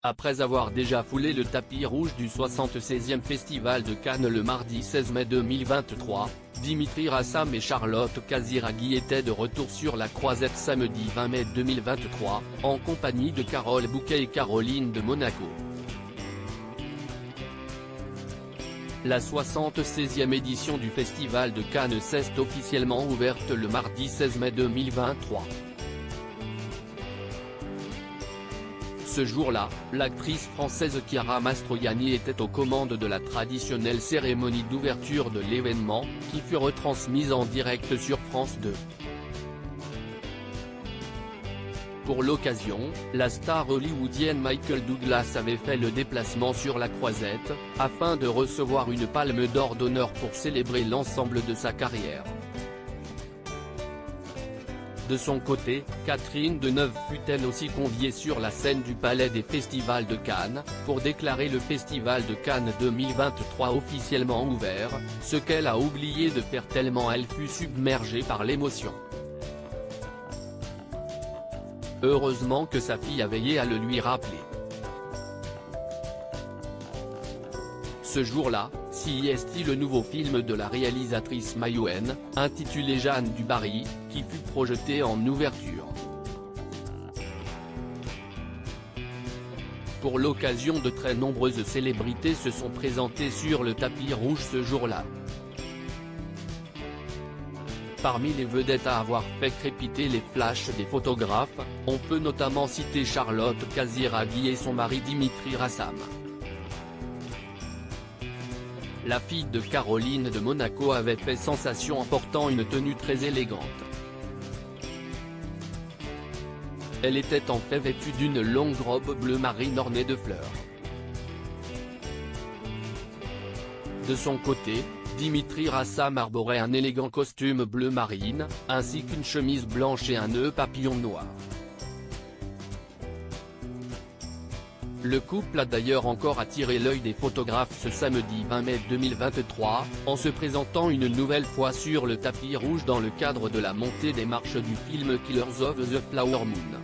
Après avoir déjà foulé le tapis rouge du 76e Festival de Cannes le mardi 16 mai 2023, Dimitri Rassam et Charlotte Casiraghi étaient de retour sur la Croisette samedi 20 mai 2023, en compagnie de Carole Bouquet et Caroline de Monaco. La 76e édition du Festival de Cannes s'est officiellement ouverte le mardi 16 mai 2023. Ce jour-là, l'actrice française Chiara Mastroianni était aux commandes de la traditionnelle cérémonie d'ouverture de l'événement, qui fut retransmise en direct sur France 2. Pour l'occasion, la star hollywoodienne Michael Douglas avait fait le déplacement sur la Croisette, afin de recevoir une palme d'or d'honneur pour célébrer l'ensemble de sa carrière. De son côté, Catherine Deneuve fut elle aussi conviée sur la scène du Palais des Festivals de Cannes, pour déclarer le Festival de Cannes 2023 officiellement ouvert, ce qu'elle a oublié de faire tellement elle fut submergée par l'émotion. Heureusement que sa fille a veillé à le lui rappeler. Ce jour-là, CIST, le nouveau film de la réalisatrice mayoenne, intitulé Jeanne du Barry, qui fut projeté en ouverture. Pour l'occasion, de très nombreuses célébrités se sont présentées sur le tapis rouge ce jour-là. Parmi les vedettes à avoir fait crépiter les flashs des photographes, on peut notamment citer Charlotte Casiraghi et son mari Dimitri Rassam. La fille de Caroline de Monaco avait fait sensation en portant une tenue très élégante. Elle était en fait vêtue d'une longue robe bleu marine ornée de fleurs. De son côté, Dimitri Rassam arborait un élégant costume bleu marine, ainsi qu'une chemise blanche et un nœud papillon noir. Le couple a d'ailleurs encore attiré l'œil des photographes ce samedi 20 mai 2023, en se présentant une nouvelle fois sur le tapis rouge dans le cadre de la montée des marches du film Killers of the Flower Moon.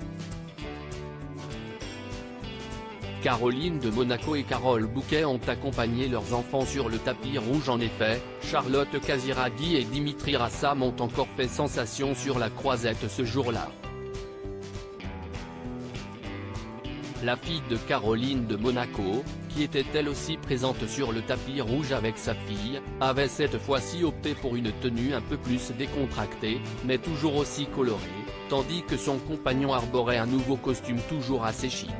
Caroline de Monaco et Carole Bouquet ont accompagné leurs enfants sur le tapis rouge. En effet, Charlotte Casiraghi et Dimitri Rassam ont encore fait sensation sur la Croisette ce jour-là. La fille de Caroline de Monaco, qui était elle aussi présente sur le tapis rouge avec sa fille, avait cette fois-ci opté pour une tenue un peu plus décontractée, mais toujours aussi colorée, tandis que son compagnon arborait un nouveau costume toujours assez chic.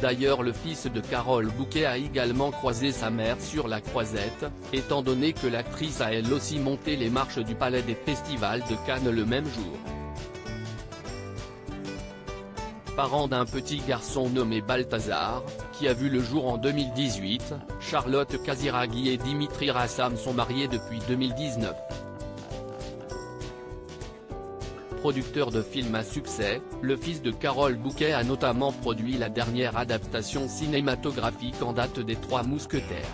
D'ailleurs, le fils de Carole Bouquet a également croisé sa mère sur la Croisette, étant donné que l'actrice a elle aussi monté les marches du Palais des Festivals de Cannes le même jour. Parent d'un petit garçon nommé Balthazar, qui a vu le jour en 2018, Charlotte Casiraghi et Dimitri Rassam sont mariés depuis 2019. Producteur de films à succès, le fils de Carole Bouquet a notamment produit la dernière adaptation cinématographique en date des Trois Mousquetaires.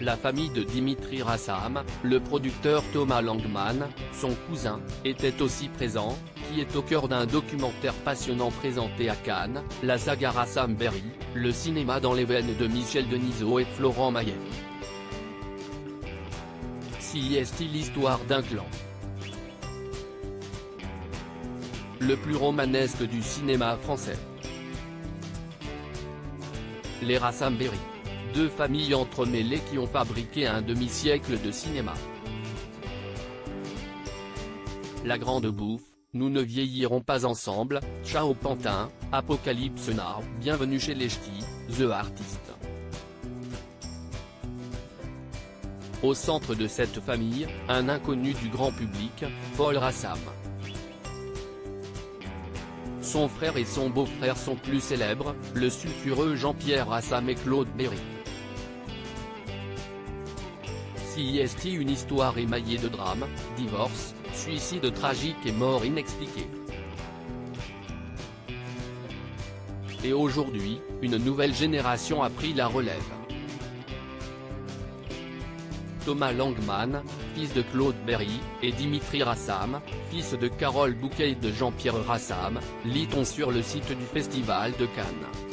La famille de Dimitri Rassam, le producteur Thomas Langman, son cousin, était aussi présent, qui est au cœur d'un documentaire passionnant présenté à Cannes, la saga Rassam Berry, le cinéma dans les veines de Michel Denisot et Florent Maillet. CIST, l'histoire d'un clan. Le plus romanesque du cinéma français. Les Rassam Berry. Deux familles entremêlées qui ont fabriqué un demi-siècle de cinéma. La Grande Bouffe, Nous ne vieillirons pas ensemble, Ciao Pantin, Apocalypse Now, Bienvenue chez les Ch'tis, The Artist. Au centre de cette famille, un inconnu du grand public, Paul Rassam. Son frère et son beau-frère sont plus célèbres, le sulfureux Jean-Pierre Rassam et Claude Berry. CIST, une histoire émaillée de drames, divorce, suicide tragique et mort inexpliquée. Et aujourd'hui, une nouvelle génération a pris la relève. Thomas Langman, fils de Claude Berry, et Dimitri Rassam, fils de Carole Bouquet et de Jean-Pierre Rassam, lit-on sur le site du Festival de Cannes.